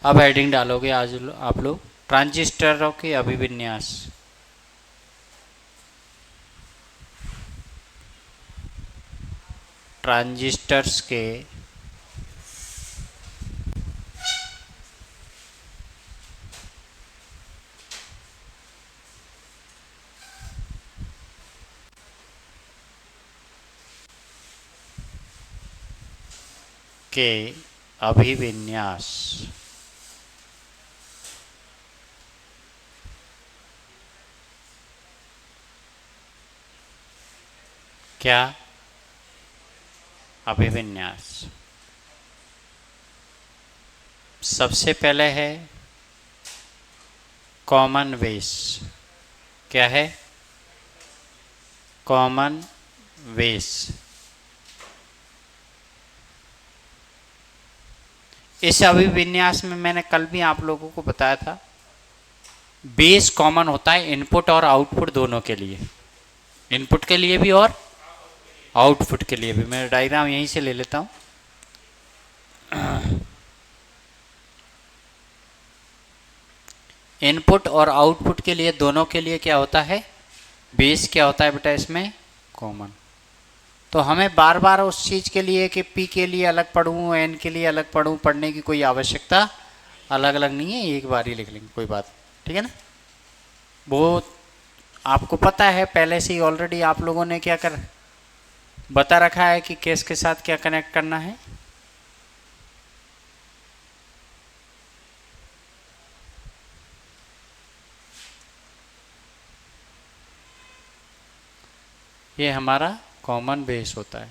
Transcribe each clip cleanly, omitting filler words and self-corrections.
अब हेडिंग डालोगे आज आप लोग ट्रांजिस्टरों के अभिविन्यास। ट्रांजिस्टर्स के अभिविन्यास। क्या अभिविन्यास? सबसे पहले है कॉमन बेस। क्या है? Common base. इस अभिविन्यास में मैंने कल भी आप लोगों को बताया था, बेस कॉमन होता है इनपुट और आउटपुट दोनों के लिए, इनपुट के लिए भी और आउटपुट के लिए भी। मैं डायग्राम यहीं से ले लेता हूं। इनपुट और आउटपुट के लिए, दोनों के लिए क्या होता है? बेस क्या होता है बेटा इसमें? कॉमन। तो हमें बार बार उस चीज़ के लिए कि पी के लिए अलग पढ़ूँ, एन के लिए अलग पढ़ूँ, पढ़ने की कोई आवश्यकता अलग अलग नहीं है, एक बार ही लिख लेंगे, कोई बात। ठीक है ना? वो आपको पता है पहले से ही ऑलरेडी, आप लोगों ने क्या कर बता रखा है कि केस के साथ क्या कनेक्ट करना है। ये हमारा कॉमन बेस होता है।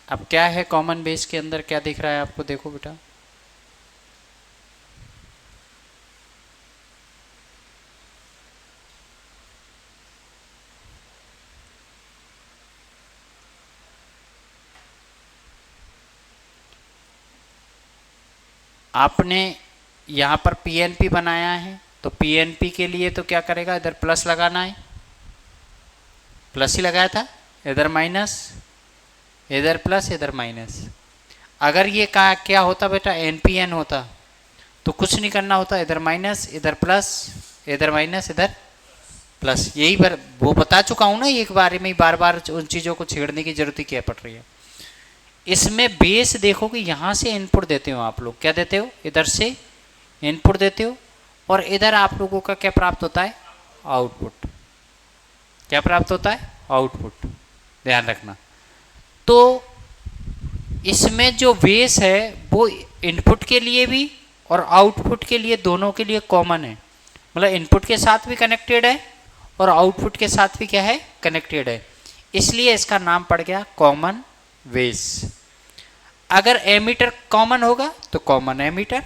अब क्या है कॉमन बेस के अंदर, क्या दिख रहा है आपको? देखो बेटा, आपने यहाँ पर पीएनपी बनाया है, तो पीएनपी के लिए तो क्या करेगा? इधर प्लस लगाना है, प्लस ही लगाया था, इधर माइनस, इधर प्लस, इधर माइनस। अगर ये का क्या होता बेटा? एनपीएन होता तो कुछ नहीं करना होता, इधर माइनस, इधर प्लस, इधर माइनस, इधर प्लस। यही बार वो बता चुका हूँ ना, एक बारे में ही बार बार उन चीज़ों को छेड़ने की जरूरत ही क्या पड़ रही है। इसमें बेस देखो कि यहाँ से इनपुट देते हो आप लोग, क्या देते हो? इधर से इनपुट देते हो, और इधर आप लोगों का क्या प्राप्त होता है? आउटपुट। क्या प्राप्त होता है? आउटपुट। ध्यान रखना। तो इसमें जो बेस है वो इनपुट के लिए भी और आउटपुट के लिए, दोनों के लिए कॉमन है। मतलब इनपुट के साथ भी कनेक्टेड है और आउटपुट के साथ भी क्या है? कनेक्टेड है। इसलिए इसका नाम पड़ गया कॉमन बेस। अगर एमीटर कॉमन होगा तो कॉमन एमीटर,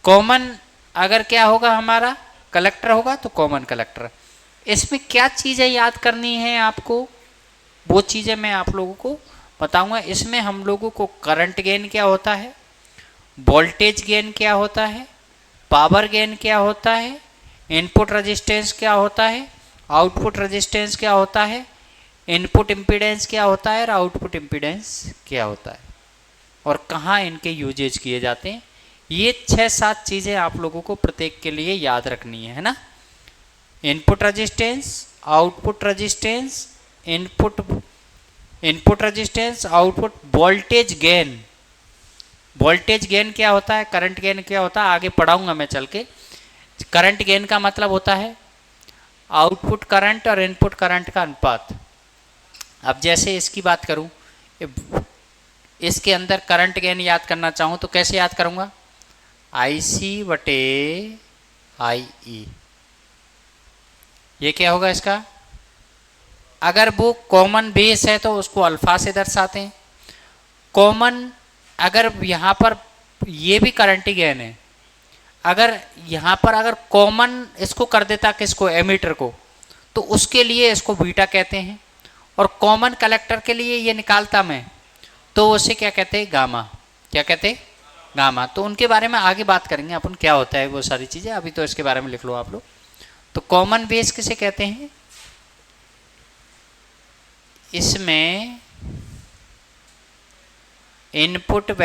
कॉमन अगर क्या होगा हमारा? कलेक्टर होगा तो कॉमन कलेक्टर। इसमें क्या चीज़ें याद करनी है आपको, वो चीज़ें मैं आप लोगों को बताऊंगा। इसमें हम लोगों को करंट गेन क्या होता है, वोल्टेज गेन क्या होता है, पावर गेन क्या होता है, इनपुट रेजिस्टेंस क्या होता है, आउटपुट रेजिस्टेंस क्या होता है, इनपुट इम्पीडेंस क्या होता है और आउटपुट इम्पीडेंस क्या होता है, और कहाँ इनके यूजेज किए जाते हैं। ये 6-7 चीज़ें आप लोगों को प्रत्येक के लिए याद रखनी है ना? Input resistance, output resistance, input resistance, output, voltage gain. Voltage gain क्या होता है, करंट गेन क्या होता है, आगे पढ़ाऊंगा मैं चल के। करंट गेन का मतलब होता है आउटपुट करंट और इनपुट करंट का अनुपात। अब जैसे इसकी बात करूं, इसके अंदर करंट गेन याद करना चाहूं तो कैसे याद करूंगा? IC बटे IE। ये क्या होगा इसका? अगर वो कॉमन बेस है तो उसको अल्फा से दर्शाते हैं। कॉमन, अगर यहाँ पर ये भी करंट गेन है, अगर यहाँ पर अगर कॉमन इसको कर देता किसको? एमीटर को, तो उसके लिए इसको बीटा कहते हैं। और कॉमन कलेक्टर के लिए ये निकालता मैं, तो उसे क्या कहते हैं? गामा। क्या कहते हैं? गामा। तो उनके बारे में आगे बात करेंगे अपन, क्या होता है वो सारी चीज़ें। अभी तो इसके बारे में लिख लो आप लोग। तो कॉमन बेस किसे कहते हैं? इसमें इनपुट व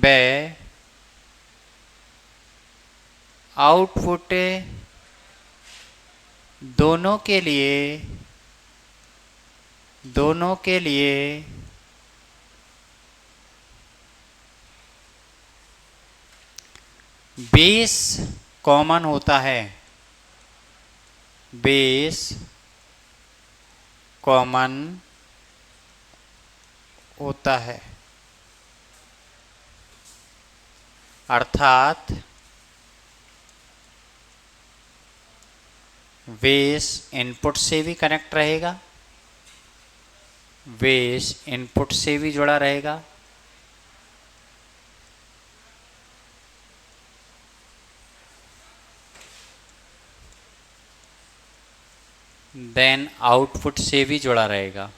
वे आउटपुट दोनों के लिए बेस कॉमन होता है, बेस कॉमन होता है, अर्थात बेस इनपुट से भी कनेक्ट रहेगा, बेस इनपुट से भी जुड़ा रहेगा, देन आउटपुट से भी जुड़ा रहेगा,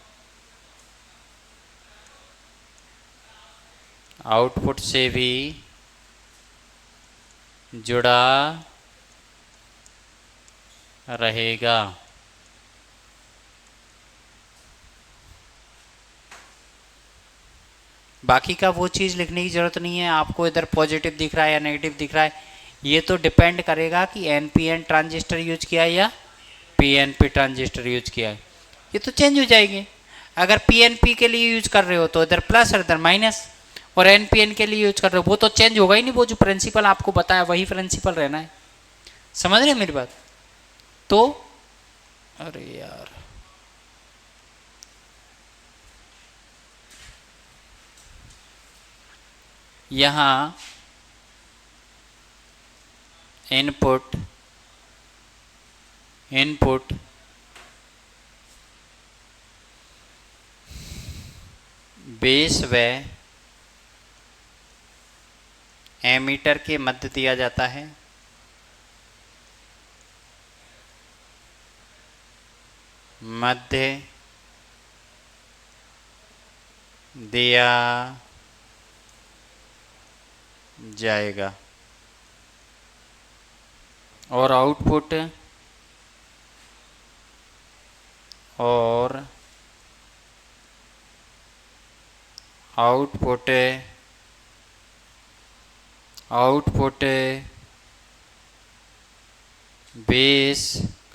आउटपुट से भी जुड़ा रहेगा। बाकी का वो चीज़ लिखने की ज़रूरत नहीं है, आपको इधर पॉजिटिव दिख रहा है या नेगेटिव दिख रहा है, ये तो डिपेंड करेगा कि एनपीएन ट्रांजिस्टर यूज किया है या पीएनपी ट्रांजिस्टर यूज किया है, ये तो चेंज हो जाएंगे। अगर पीएनपी के लिए यूज कर रहे हो तो इधर प्लस और इधर माइनस, और एनपीएन के लिए यूज कर रहे हो वो तो चेंज होगा ही नहीं, वो जो प्रिंसिपल आपको बताया वही प्रिंसिपल रहना है। समझ रहे हैं मेरी बात? तो अरे यार, यहाँ इनपुट बेस व एमीटर के मध्य दिया जाता है, मध्य दिया जाएगा, और आउटपुट बेस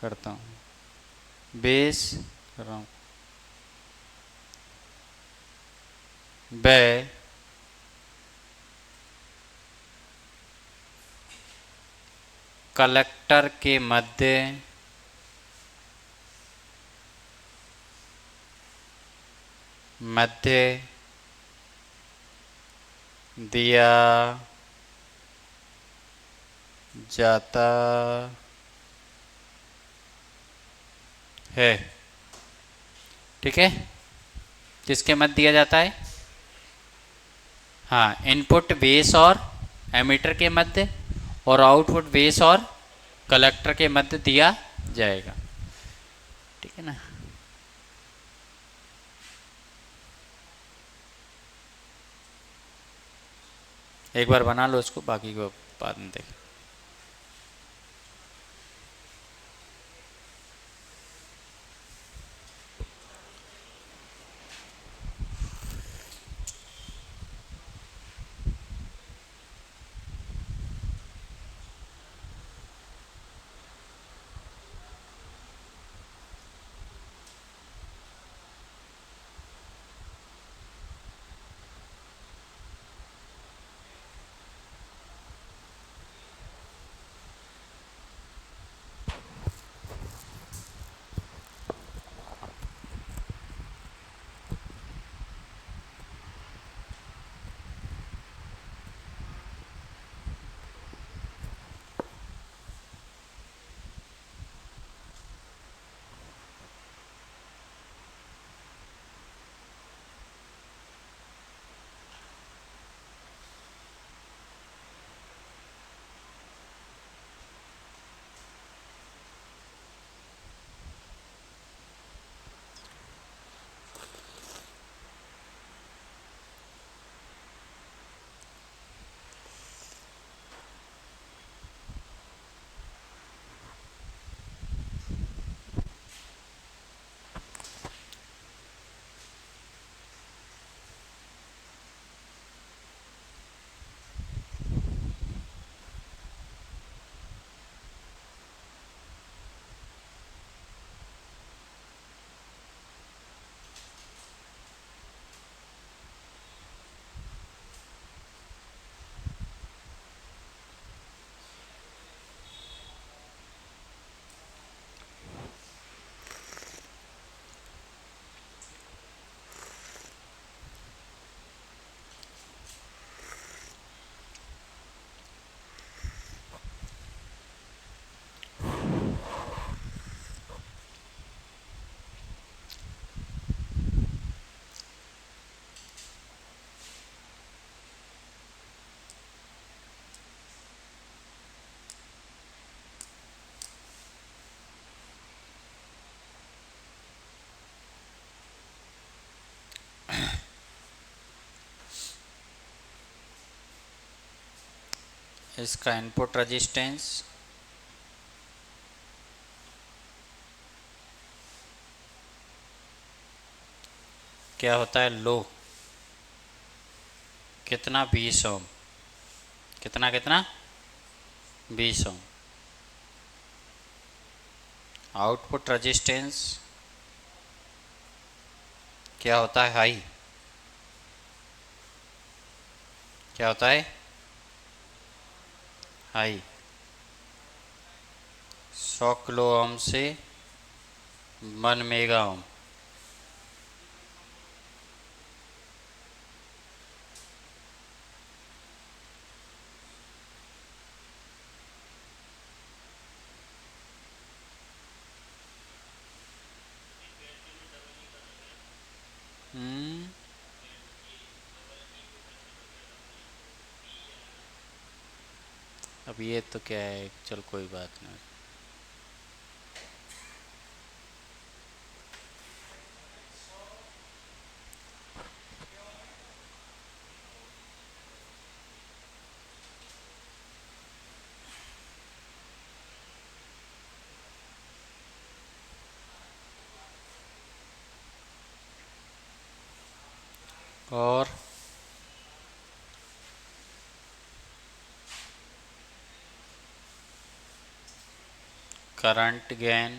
करता हूँ, बेस कर रहा हूँ, व कलेक्टर के मध्य दिया जाता है। ठीक है, किसके मध्य दिया जाता है? हाँ, इनपुट बेस और एमीटर के मध्य, और आउटपुट बेस और कलेक्टर के मध्य दिया जाएगा। ठीक है ना? एक बार बना लो इसको, बाकी को बाद में देखें। इसका इनपुट रेजिस्टेंस क्या होता है, लो, कितना 20 ओम, कितना कितना 20 ओम। आउटपुट रेजिस्टेंस क्या होता है, हाई, क्या होता है, हाई, 100 किलो ओम से 1 मेगा ओम। अब ये तो क्या है, चल कोई बात नहीं। और करंट गेन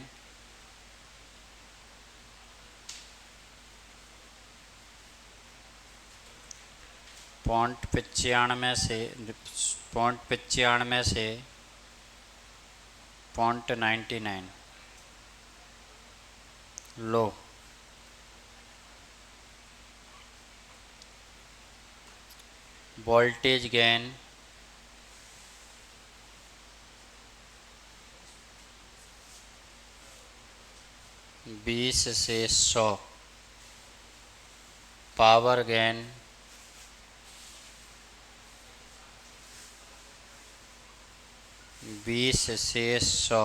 पॉइंट 95 से 0.99 लो। वोल्टेज गेन 20 से 100। पावर गेन 20 से 100।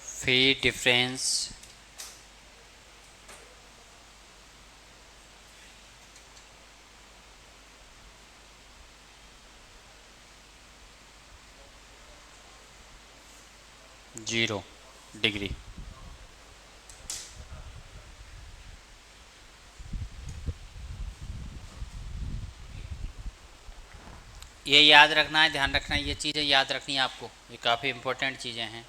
फी डिफरेंस 0 डिग्री। ये याद रखना है, ध्यान रखना है, ये चीज़ें याद रखनी है आपको, ये काफ़ी इम्पोर्टेंट चीज़ें हैं।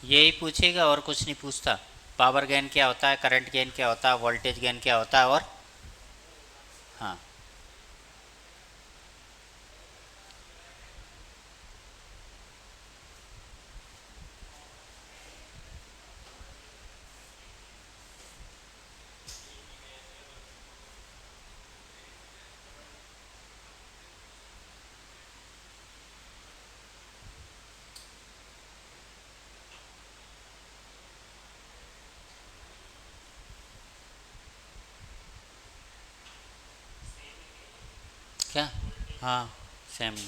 यही पूछेगा और कुछ नहीं पूछता। पावर गेन क्या होता है, करंट गेन क्या होता है, वोल्टेज गेन क्या होता है, और हाँ, क्या, हाँ, सेम ही।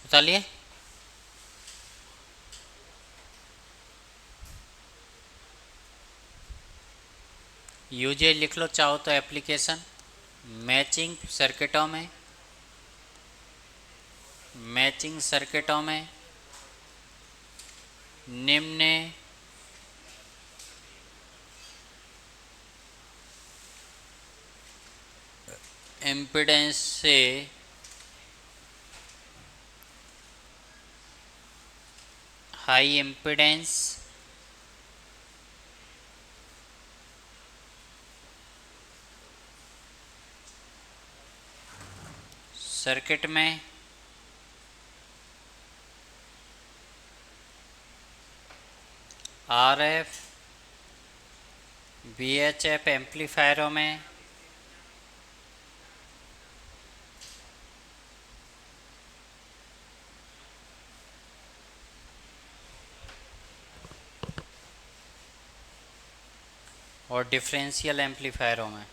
बता लिए। यूजे लिख लो चाहो तो, एप्लीकेशन मैचिंग सर्किटों में, मैचिंग सर्किटों में निम्न इम्पीडेंस से हाई इम्पीडेंस सर्किट में RF VHF एम्पलीफायरों में और डिफरेंशियल एम्पलीफायरों में।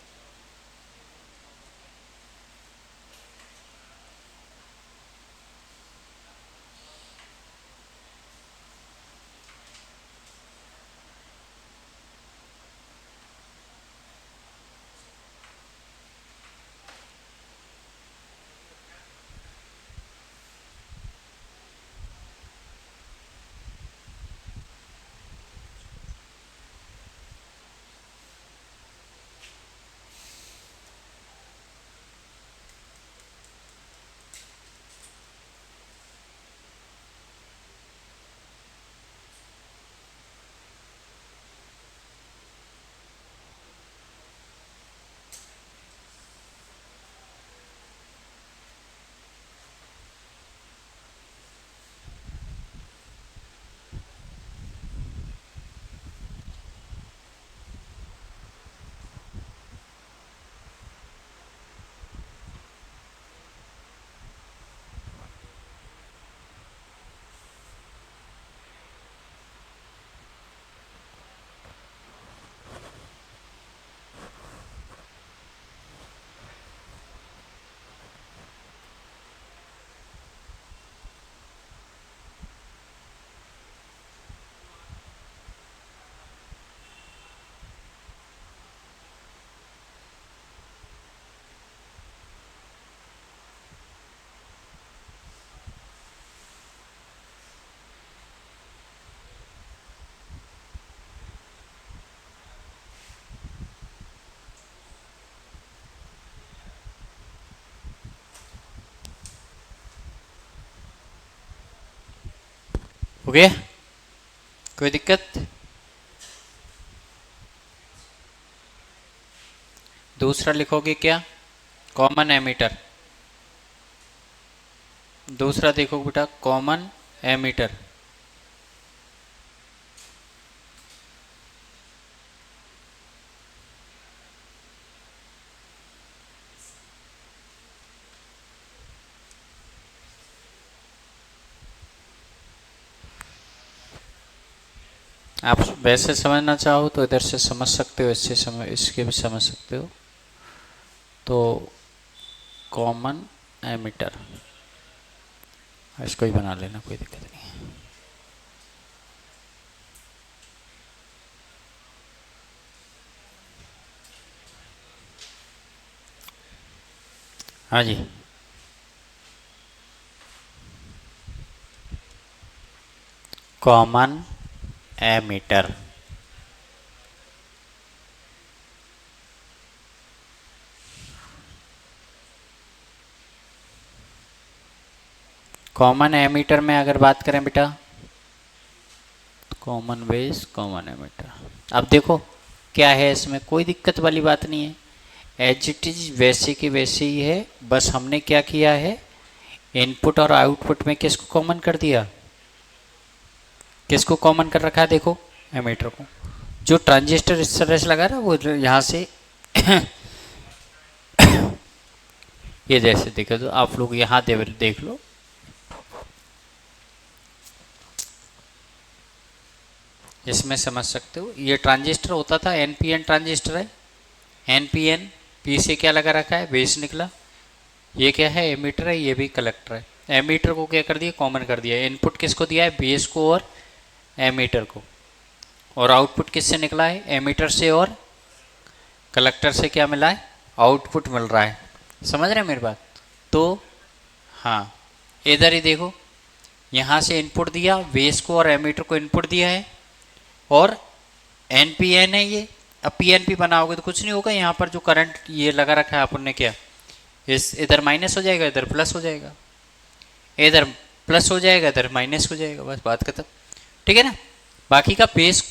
हो गया? कोई दिक्कत? दूसरा लिखोगे क्या? Common ammeter. दूसरा देखो बेटा, कॉमन एमीटर। आप वैसे समझना चाहो तो इधर से समझ सकते हो, इससे समझ, इसके भी समझ सकते हो। तो कॉमन एमीटर इसको ही बना लेना, कोई दिक्कत नहीं है। हाँ जी, कॉमन एमीटर। कॉमन एमीटर में अगर बात करें बेटा, कॉमन बेस कॉमन एमीटर, अब देखो क्या है इसमें, कोई दिक्कत वाली बात नहीं है। एज इट इज वैसे की वैसे ही है, बस हमने क्या किया है, इनपुट और आउटपुट में किसको कॉमन कर दिया, किसको कॉमन कर रखा है, देखो एमीटर को। जो ट्रांजिस्टर इस तरह से लगा रहा वो यहाँ से ये जैसे देखो, तो आप लोग यहाँ देख लो, इसमें समझ सकते हो। ये ट्रांजिस्टर होता था, एनपीएन ट्रांजिस्टर है, एनपीएन, पी से क्या लगा रखा है, बेस निकला। ये क्या है, एमीटर है, ये भी कलेक्टर है। एमीटर को क्या कर दिया, कॉमन कर दिया। इनपुट किसको दिया है, बेस को और एमीटर को, और आउटपुट किससे निकला है, एमीटर से और कलेक्टर से क्या मिला है, आउटपुट मिल रहा है। समझ रहे हैं मेरी बात? तो हाँ, इधर ही देखो, यहाँ से इनपुट दिया, बेस को और एमीटर को इनपुट दिया है, और एन पी एन है ये। अब पी एन पी बनाओगे तो कुछ नहीं होगा, यहाँ पर जो करंट ये लगा रखा है अपन ने, क्या इस इधर माइनस हो जाएगा, इधर प्लस हो जाएगा, इधर प्लस हो जाएगा, इधर माइनस हो जाएगा, बस बात खत्म। ठीक है ना? बाकी का बेस,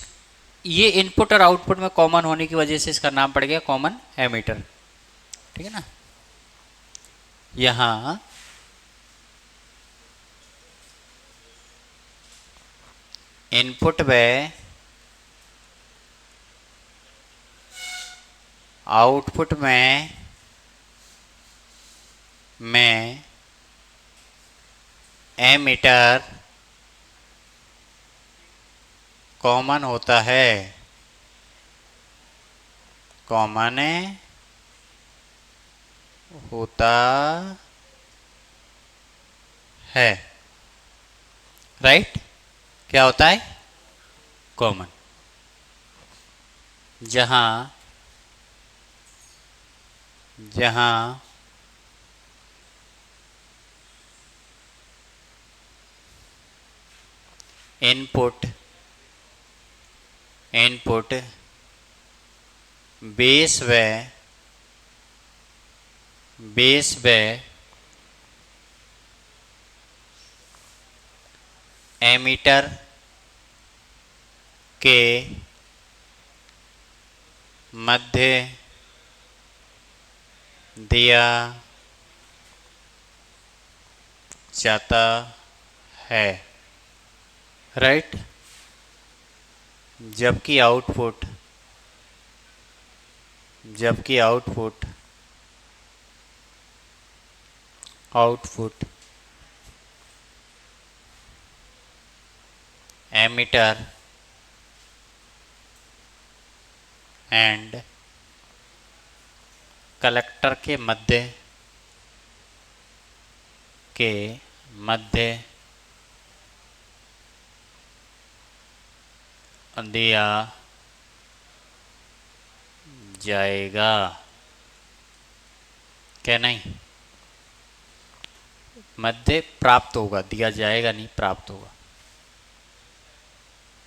ये इनपुट और आउटपुट में कॉमन होने की वजह से इसका नाम पड़ गया कॉमन एमीटर। ठीक है ना? यहाँ इनपुट व आउटपुट में एमीटर कॉमन होता है, कॉमन होता है, राइट? क्या होता है? कॉमन। जहां इनपुट बेस व एमीटर के मध्य दिया जाता है, राइट? जबकि आउटपुट एमीटर एंड कलेक्टर के मध्य दिया जाएगा, क्या नहीं? मध्य प्राप्त होगा, दिया जाएगा नहीं, प्राप्त होगा,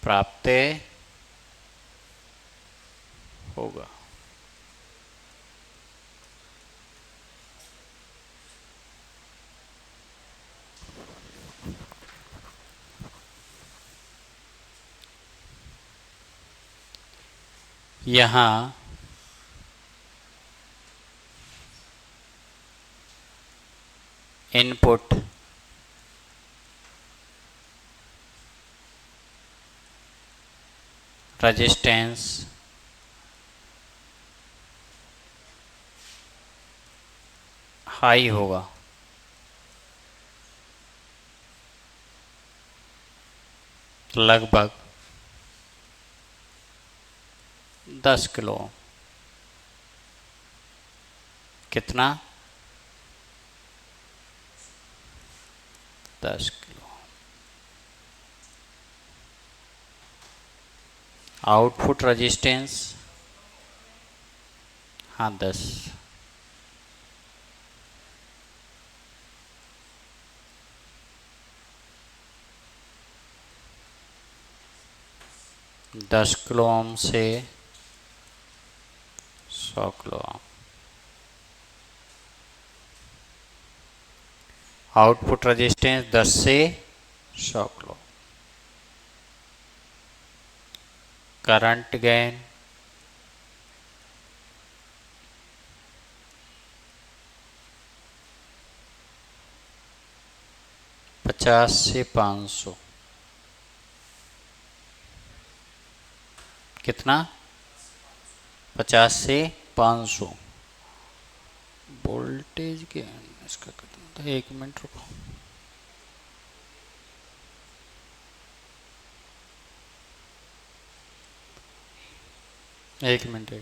प्राप्त होगा। यहाँ इनपुट रेजिस्टेंस हाई होगा, लगभग 10 किलो। कितना? 10 किलो। आउटपुट रेजिस्टेंस, हाँ 10। दस किलो ओम से 100 किलो ओम। आउटपुट रेजिस्टेंस 10 से 100 किलो। करंट गेन 50 से 500। कितना? 50 से 500। वोल्टेज गेन इसका कितना था? 1 मिनट रुको। एक मिनट।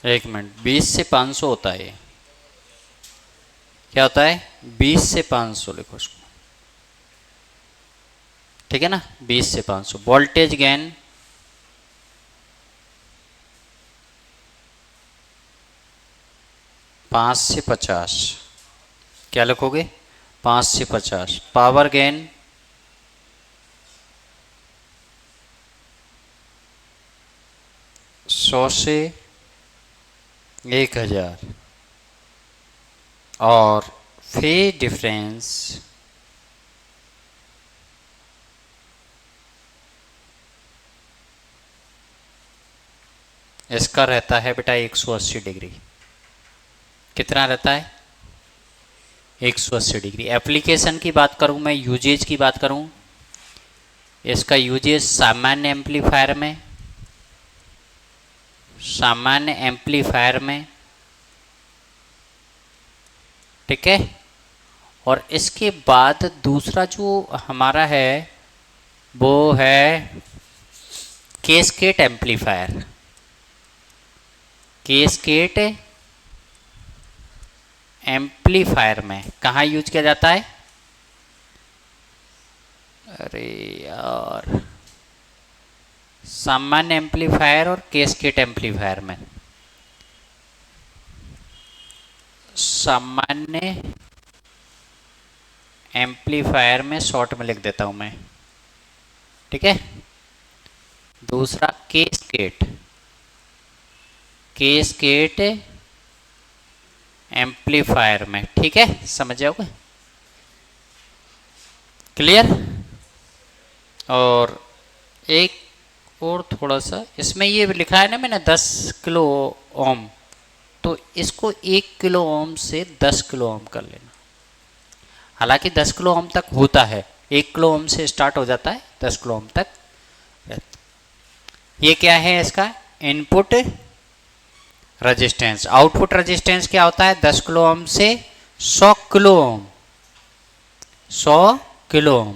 एक मिनट। 20 से 500 होता है। क्या होता है? 20 से 500 लिखो उसको, ठीक है ना? 20 से 500। वोल्टेज गेन 5 से 50। क्या लिखोगे? 5 से 50, पावर गेन 100 से 1000 और फेज डिफरेंस इसका रहता है बेटा 180 डिग्री। कितना रहता है? 180 डिग्री। एप्लीकेशन की बात करूं मैं, यूजेज की बात करूं, इसका यूजेज सामान्य एम्पलीफायर में, सामान्य एम्पलीफायर में, ठीक है। और इसके बाद दूसरा जो हमारा है वो है कैस्केड एम्पलीफायर। कैस्केड एम्पलीफायर में कहाँ यूज किया जाता है? अरे यार, सामान्य एम्पलीफायर और कैस्केड एम्पलीफायर में। सामान्य एम्पलीफायर में शॉर्ट में लिख देता हूं मैं, ठीक है। दूसरा कैस्केड, कैस्केड एम्पलीफायर में, ठीक है, समझ जाओगे? क्लियर? और एक और थोड़ा सा, इसमें ये लिखा है ना मैंने 10 किलो ओम, तो इसको 1 किलो ओम से 10 किलो ओम कर लेना। हालांकि 10 किलो ओम तक होता है, 1 किलो ओम से स्टार्ट हो जाता है, 10 किलो ओम तक। ये क्या है इसका? Input resistance. आउटपुट रेजिस्टेंस क्या होता है? 10 किलो ओम से 100 kilo ohm, 100 kilo ohm.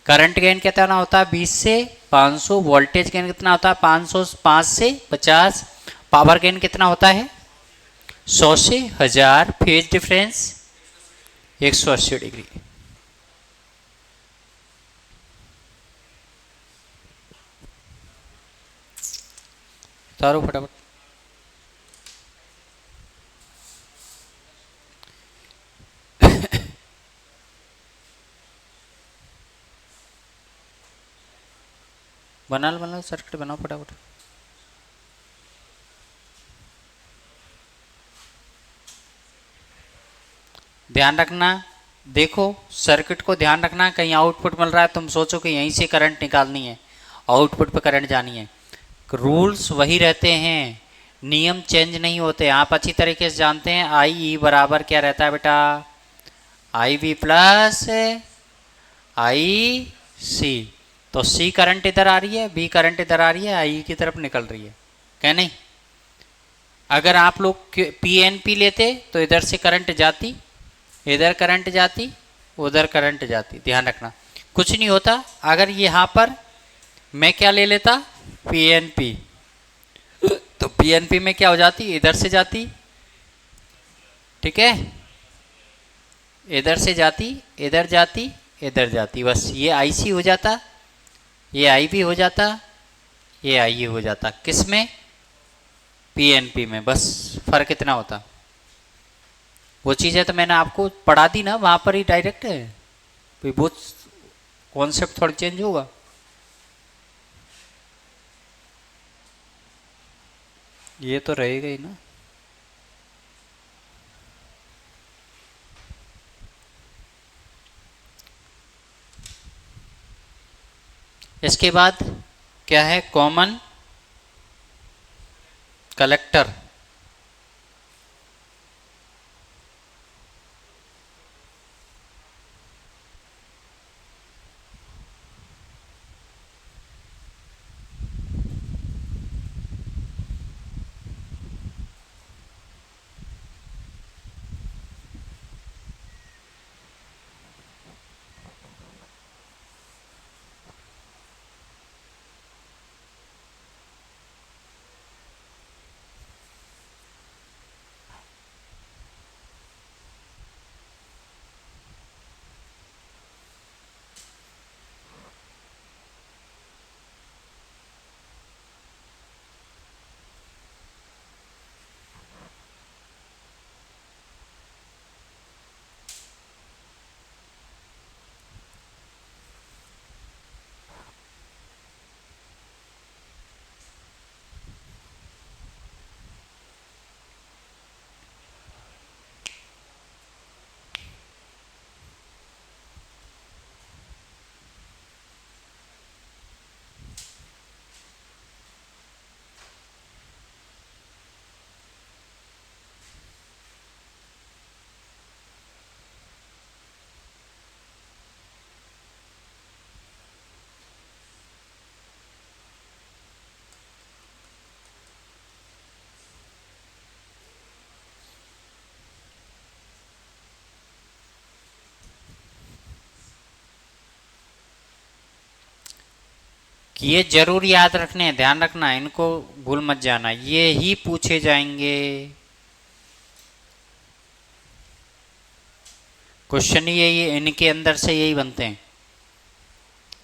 Current gain कितना होता है? 20 से 500। वोल्टेज गेन कितना होता है? 505 से 50। पावर गेन कितना होता है? 100 से 1000। Phase difference 180 degree. तारो फटाफट। बना लो सर्किट बनाओ फटाफट। ध्यान रखना, देखो सर्किट को ध्यान रखना, कहीं आउटपुट मिल रहा है तुम सोचो कि यहीं से करंट निकालनी है, आउटपुट पे करंट जानी है। रूल्स वही रहते हैं, नियम चेंज नहीं होते। आप अच्छी तरीके से जानते हैं आई ई बराबर क्या रहता है बेटा? आई वी प्लस आई सी। तो सी करंट इधर आ रही है, बी करंट इधर आ रही है, आई की तरफ निकल रही है, क्या नहीं? अगर आप लोग पी एन पी लेते तो इधर से करंट जाती, इधर करंट जाती, उधर करंट जाती। ध्यान रखना कुछ नहीं होता। अगर यहाँ पर मैं क्या ले लेता? पी एन पी, तो पी एन पी में क्या हो जाती? इधर से जाती, ठीक है, इधर से जाती, इधर जाती, इधर जाती, बस ये आई सी हो जाता, ये आई भी हो जाता, ये आई हो जाता। किस में? पी एन पी में। बस फर्क इतना होता। वो चीज़ है तो मैंने आपको पढ़ा दी ना वहाँ पर ही डायरेक्ट है, वो कॉन्सेप्ट थोड़ा चेंज होगा। ये तो रहेगा ही ना। इसके बाद क्या है? Common collector. कि ये जरूर याद रखने हैं, ध्यान रखना, इनको भूल मत जाना, ये ही पूछे जाएंगे। क्वेश्चन ही यही है, इनके अंदर से यही बनते हैं,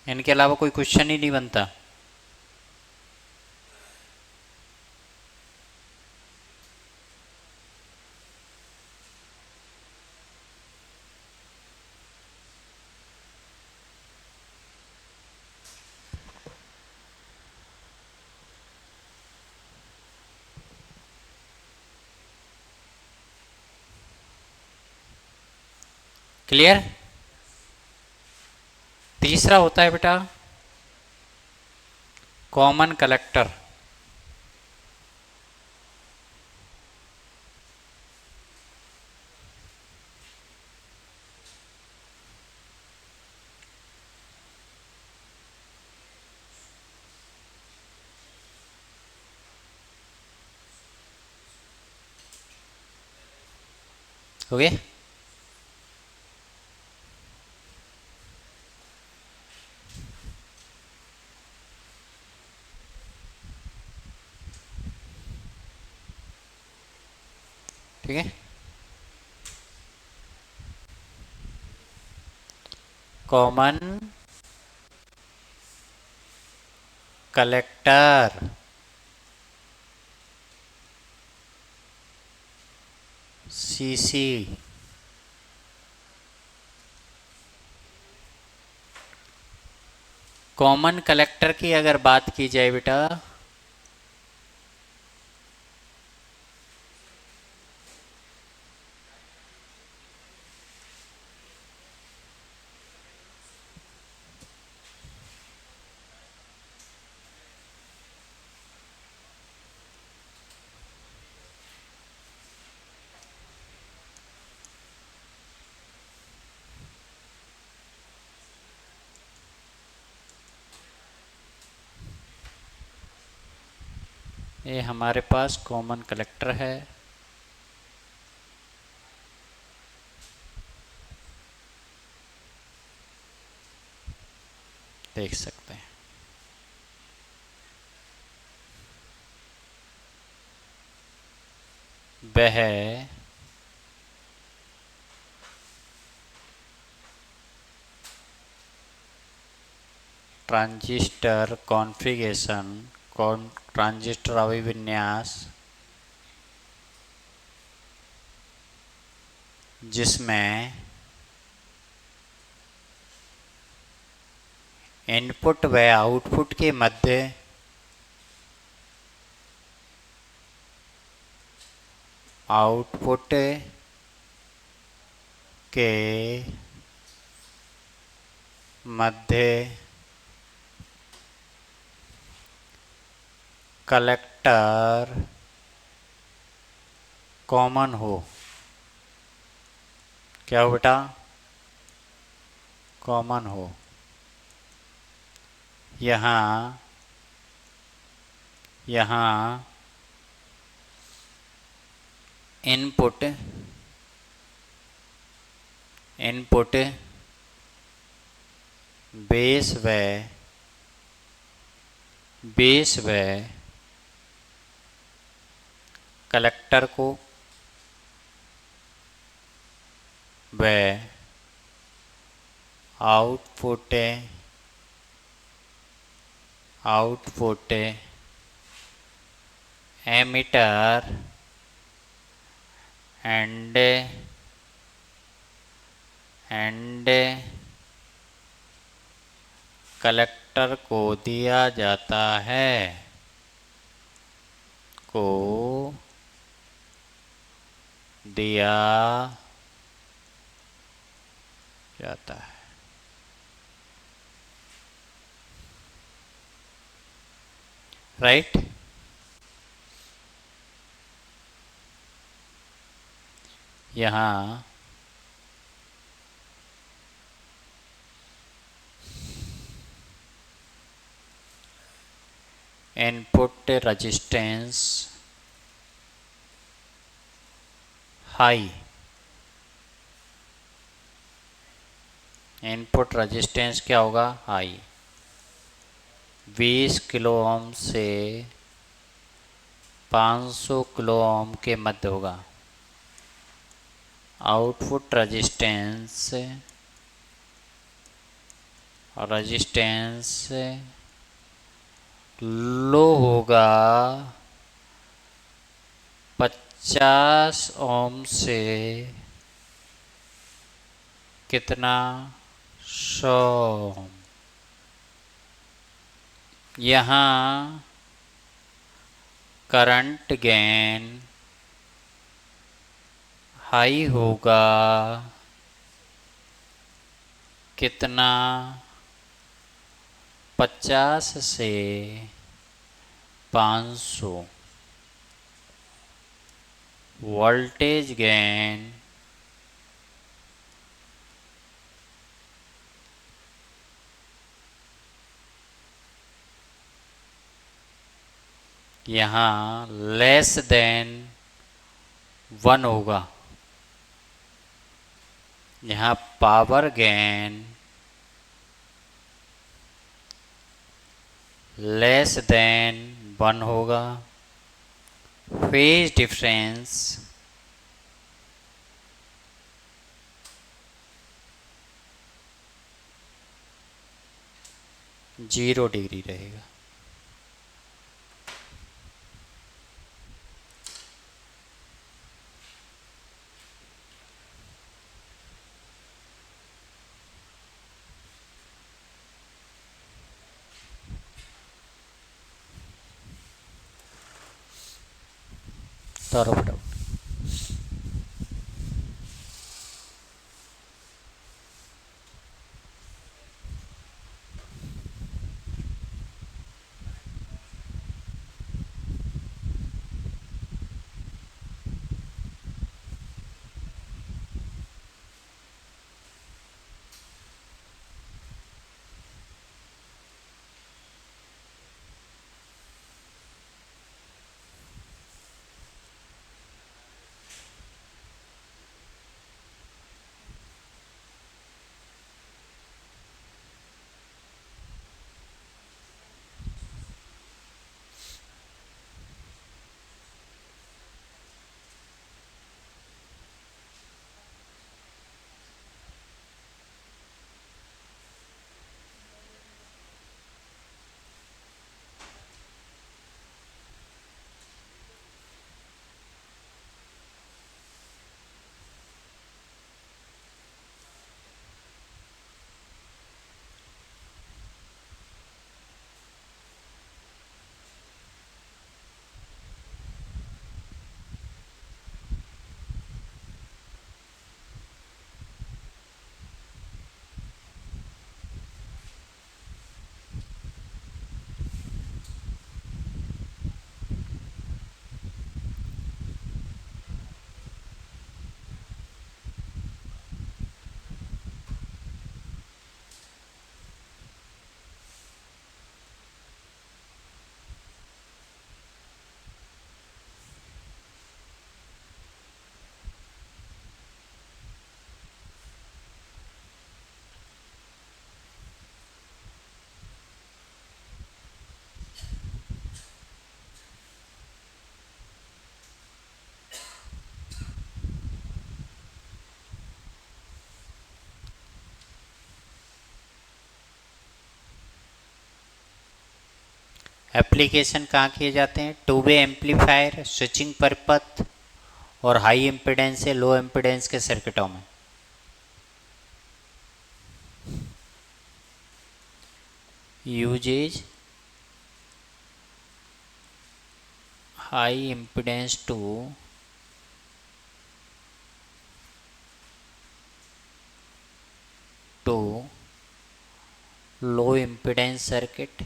इनके अलावा कोई क्वेश्चन ही नहीं बनता। क्लियर। तीसरा होता है बेटा कॉमन कलेक्टर। ओके, ठीक है। Common collector, CC, common collector की अगर बात की जाए बेटा, ये हमारे पास कॉमन कलेक्टर है। देख सकते हैं, वह ट्रांजिस्टर कॉन्फ़िगरेशन, ट्रांजिस्टर अभिविन्यास जिसमें इनपुट व आउटपुट के मध्य आउटपुट के मध्य कलेक्टर कॉमन हो। क्या हो बेटा? कॉमन हो। यहाँ इनपुट बेस व कलेक्टर को व आउटपुट एमिटर एंड कलेक्टर को दिया जाता है, राइट। यहाँ input resistance high, input resistance क्या होगा? हाई। 20 किलो ओम से 500 किलो ओम के मध्य होगा। आउटपुट रेजिस्टेंस लो होगा 50 ओम से कितना 100 ओम। यहाँ करंट गेन हाई होगा कितना 50 से 500। वोल्टेज गेन यहाँ लेस देन 1 होगा। यहाँ पावर गेन लेस देन 1 होगा। फेज डिफरेंस जीरो डिग्री रहेगा। तारो फटाफट। एप्लीकेशन कहाँ किए जाते हैं? टू वे एम्पलीफायर, स्विचिंग परपथ और हाई इम्पिडेंस से लो इम्पिडेंस के सर्किटों में। Uses high impedance to low impedance circuit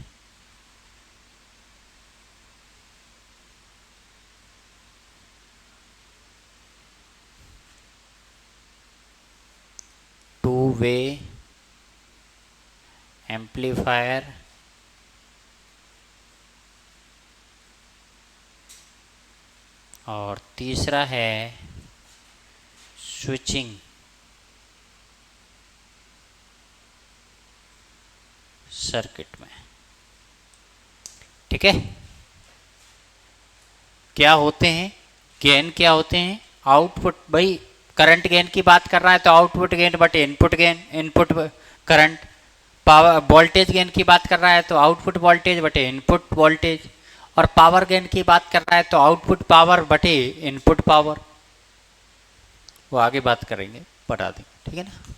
two way amplifier और तीसरा है स्विचिंग सर्किट में। ठीक है। क्या होते हैं गेन, क्या होते हैं आउटपुट। भाई करंट गेन की बात कर रहा है तो आउटपुट गेन बटे input gain, input current. Power voltage gain की बात कर रहा है तो आउटपुट वोल्टेज बटे इनपुट वोल्टेज। और पावर गेन की बात कर रहा है तो आउटपुट पावर बटे इनपुट पावर। वो आगे बात करेंगे, बता देंगे, ठीक है ना।